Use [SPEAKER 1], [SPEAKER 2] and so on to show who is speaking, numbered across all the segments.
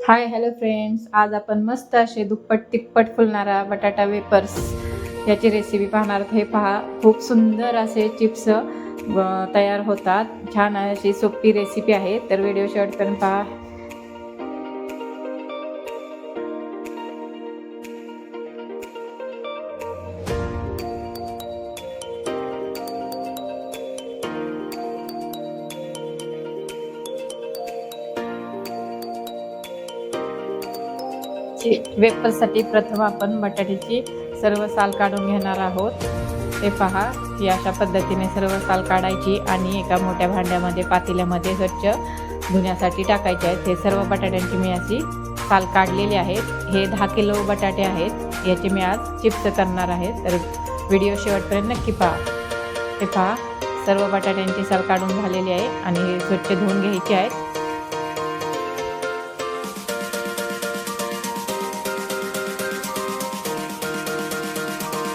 [SPEAKER 1] Hi hello friends, आज आपण मस्त असे दुप्पट तिप्पट फुलणारा बटाटा वेपर्स याची रेसिपी पाहणार आहोत। हे पहा, खूप सुंदर असे चिप्स तयार होतात। छान अशी सोपी रेसिपी आहे, तर व्हिडिओ शेवटपर्यंत पहा। वेफर्ससाठी प्रथम आपण बटाट्याची सर्व साल काढून घेणार आहोत। हे पहा, ही अशा पद्धतीने सर्व साल काढायची आणि एका मोठ्या भांड्यामध्ये पातेल्यामध्ये स्वच्छ धुण्यासाठी टाकायचे आहेत। हे सर्व बटाट्यांची मी अशी साल काढलेली आहेत। हे 10 किलो बटाटे आहेत, याचे मी आज चिप्स करणार आहे, तर व्हिडिओ शेवटपर्यंत नक्की पहा। हे पहा, सर्व बटाट्यांची साल काढून झालेली आहे आणि हे स्वच्छ धुवून घ्यायचे आहेत।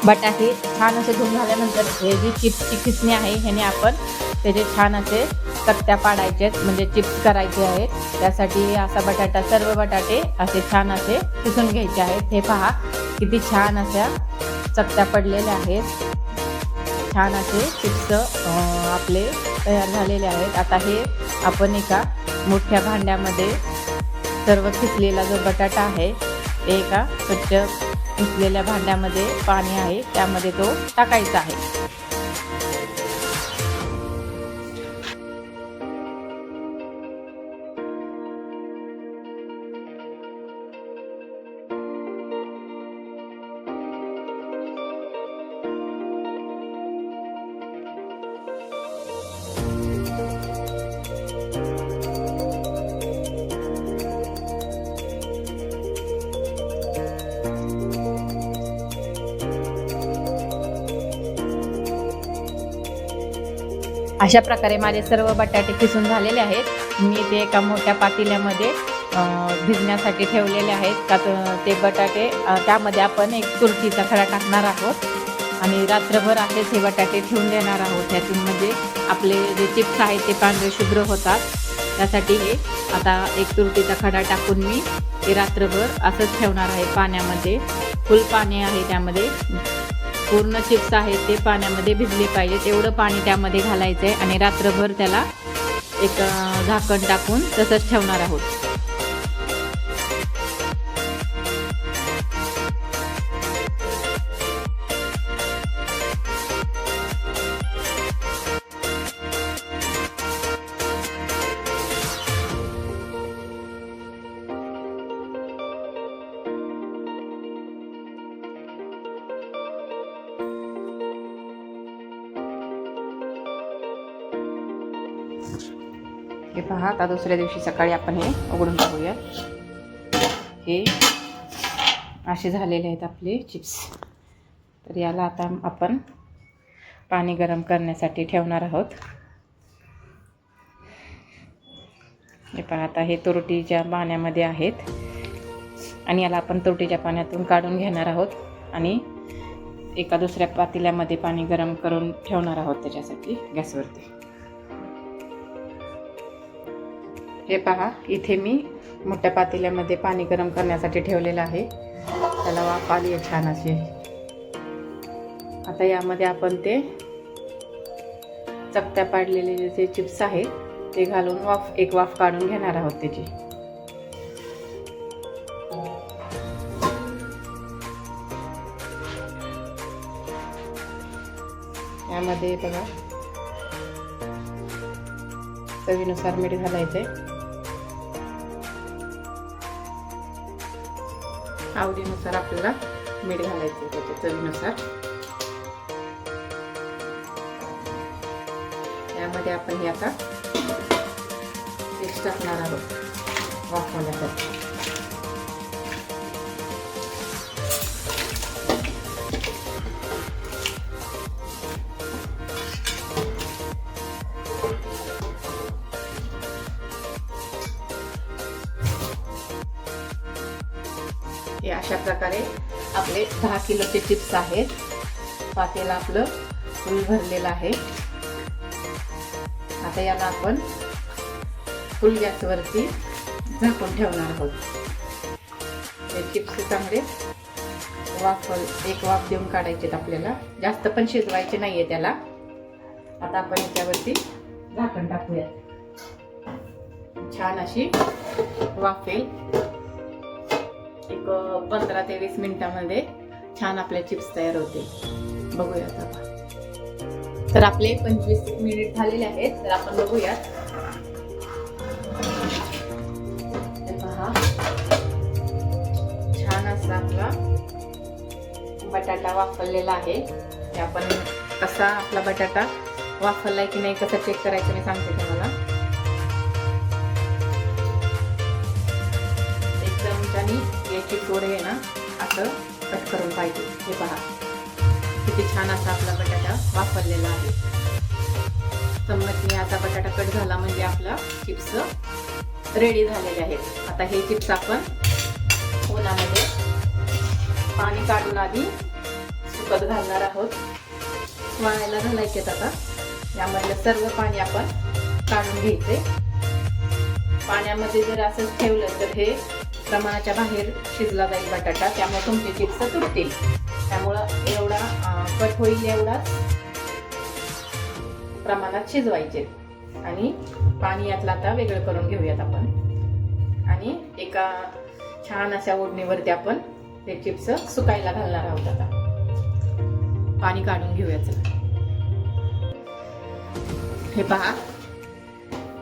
[SPEAKER 1] बटाटे छान असे धुवून झाल्यानंतर हे जी चिप्सची खिसणी आहे ह्याने आपण त्याचे छान असे चकत्या पाडायचे आहेत, म्हणजे चिप्स करायचे आहेत। त्यासाठी असा बटाटा, सर्व बटाटे असे छान असे खिसून घ्यायचे आहेत। हे पहा, किती छान अशा चकत्या पडलेल्या आहेत। छान असे चिप्स आपले तयार झालेले आहेत। आता हे आपण एका मोठ्या भांड्यामध्ये सर्व खिसलेला जो बटाटा आहे एका स्वच्छ खिसलेल्या भांड्यामध्ये पाणी आहे त्यामध्ये तो टाकायचा आहे। अशा प्रकारे माझे सर्व बटाटे खिसून झालेले आहेत। मी ते एका मोठ्या पातेल्यामध्ये भिजण्यासाठी ठेवलेले आहेत। का ते बटाटे त्यामध्ये आपण एक तुरटीचा खडा टाकणार आहोत आणि रात्रभर असेच हे बटाटे ठेवून देणार आहोत। त्यातून म्हणजे आपले जे चिप्स आहेत ते पांढरे शुभ्र होतात। त्यासाठी हे आता एक तुरटीचा खडा टाकून मी ते रात्रभर असंच ठेवणार आहे पाण्यामध्ये। फुल पाणी आहे त्यामध्ये, पूर्ण चिप्स आहेत ते पाण्यामध्ये भिजले पाहिजे तेवढं पाणी त्यामध्ये घालायचं आहे आणि रात्रभर त्याला एक झाकण टाकून तसंच ठेवणार आहोत। हे पहा, आता दुसऱ्या दिवशी सकाळी आपण हे उघडून पाहूया। हे असे झालेले आहेत आपले चिप्स। तर याला आता आपण पाणी गरम करण्यासाठी ठेवणार आहोत। हे पहा, आता हे तुरटीच्या पाण्यामध्ये आहेत आणि याला आपण तुरटीच्या पाण्यातून काढून घेणार आहोत आणि एका दुसऱ्या पातेल्यामध्ये पाणी गरम करून ठेवणार आहोत त्याच्यासाठी गॅसवरती। हे पहा, इथे मी मोठ्या पातेल्यामध्ये पाणी गरम करण्यासाठी ठेवलेलं आहे। त्याला वाफ आली आहे छान अशी। आता यामध्ये आपण ते चकत्या पाडलेले जे चिप्स आहेत ते घालून एक वाफ काढून घेणार आहोत त्याची। यामध्ये बघा, चवीनुसार मीठ घालायचे, आवडीनुसार आपल्याला मीठ घालायचे त्याच्या चवीनुसार। यामध्ये आपण हे आता चिप्स टाकणार आहोत वाफवण्यासाठी। हे अशा प्रकारे आपले 10 किलोचे चिप्स आहेत। पातेलं आपलं फुल भरलेलं आहे। आता याला आपण फुल गॅसवरती झाकून ठेवणार आहोत. हे चिप्स चांगले एक वाफ देऊन काढायचे आपल्याला. जास्त पण शिजवायचे नाहीये त्याला. आता आपण याच्यावरती झाकण टाकूया. छान अशी वाफेल. एक 15 ते 20 मिनिटांमध्ये छान आपले चिप्स तयार होते. बघूयात आता. तर आपले 25 मिनिट झालेले आहेत. तर आपण बघूयात. पहा, छान असा आपला बटाटा वाफरलेला आहे. हे आपण कसा आपला बटाटा वाफरलाय की नाही कसं चेक करायचं मी सांगते तुम्हाला. एक चमच्यानी याची थोडे आहे ना असं कट करून पाहिजे. हे पहा किती छान असा आपला बटाटा वाफरलेला आहे. चम्मचने आता बटाटा कट झाला म्हणजे आपला चिप्स रेडी झालेले आहेत. आता हे चिप्स आपण उन्हामध्ये पाणी काढून आधी सुकत घालणार आहोत. वाळायला घालायचे. आता यामधलं सर्व पाणी आपण काढून घ्यायचे. पाण्यामध्ये जर असंच ठेवलं तर हे प्रमाणाच्या बाहेर शिजला जाईल बटाटा. त्यामुळे तुमचे चिप्स तुटतील. त्यामुळं एवढा कट होईल एवढाच प्रमाणात शिजवायचे. आणि पाणी यातलं आता वेगळं करून घेऊयात आपण. आणि एका छान अशा ओढणीवरती आपण ते चिप्स सुकायला घालणार आहोत. आता पाणी काढून घेऊयात. हे पहा,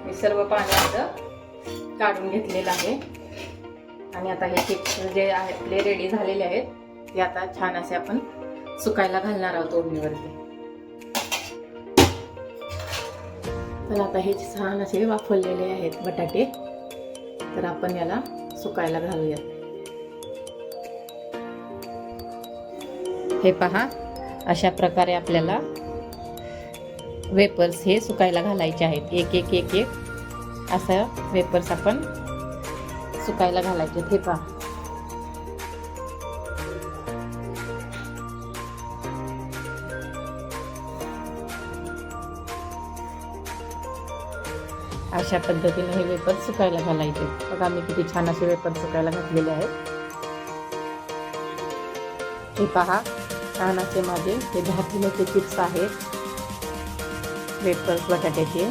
[SPEAKER 1] मी सर्व पाणी असं काढून घेतलेलं आहे. आणि आता हे चिप्स जे आपले रेडी झालेले आहेत ते आता छान असे आपण सुकायला घालणार आहोत ओढणीवरती. तर आता हे छान असे वाफवलेले आहेत बटाटे. तर आपण याला सुकायला घालूयात. हे पहा, अशा प्रकारे आपल्याला वेपर्स हे सुकायला घालायचे आहेत. एक एक एक एक असं वेपर्स आपण सुकायला घालायचे. हे पहा, अशा पद्धतीने हे वेपर सुकायला घालायचे. बघा मी किती छान असे वेपर सुकायला घातलेले आहेत. हे पहा, छान असे माझे हे 10 किलोचे चिप्स आहेत. वेपर्स बटाट्याचे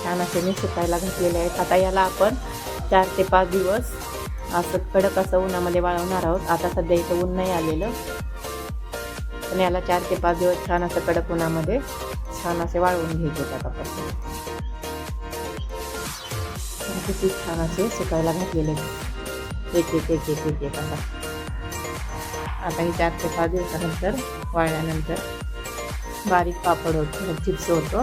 [SPEAKER 1] छान असे मी सुकायला घातलेले आहेत. आता याला आपण 4 ते 5 दिवस असं कडक असं उन्हामध्ये वाळवणार आहोत. आता सध्या इथं ऊन नाही आलेलं, पण याला 4 ते 5 दिवस छान असं कडक उन्हामध्ये छान असे वाळवून घ्यायचे. आता आपण किती छान असे सुकायला घातलेले एक एक एक एक एक एक असा. आता ही 4 ते 5 दिवसानंतर वाळल्यानंतर बारीक पापड होतो, चिप्स होतो.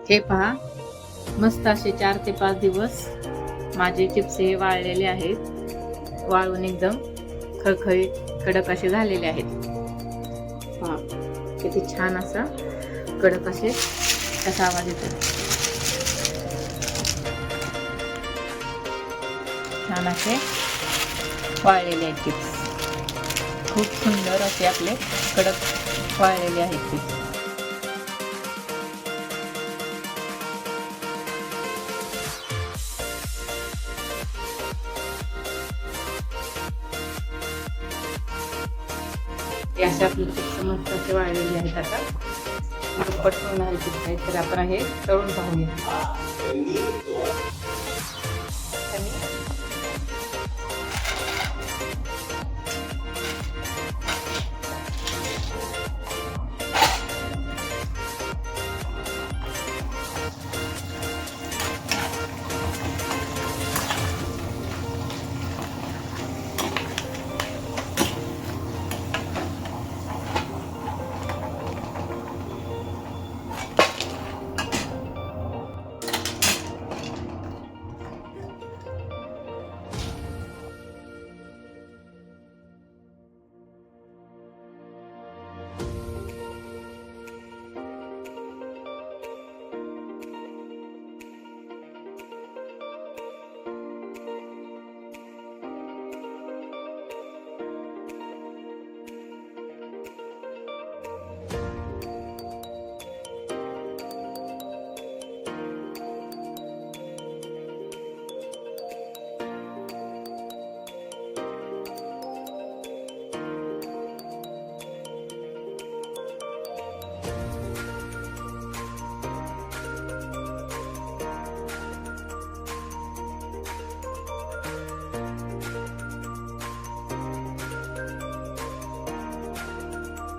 [SPEAKER 1] हे पहा, मस्त असे 4 ते 5 दिवस माझे चिप्स हे वाळलेले आहेत. वाळून एकदम खळखळीत कडक असे झालेले आहेत. पहा किती छान असा कडक असे कसा आवाज येतो. छान असे वाळलेले आहेत चिप्स. खूप सुंदर असे आपले कडक वाळलेले आहेत चिप्स. असे आपले चिप्स मस्त असे वाळलेले आहेत. आता दुप्पट होणारे चिप्स आहेत. तर आपण हे तळून पाहूया.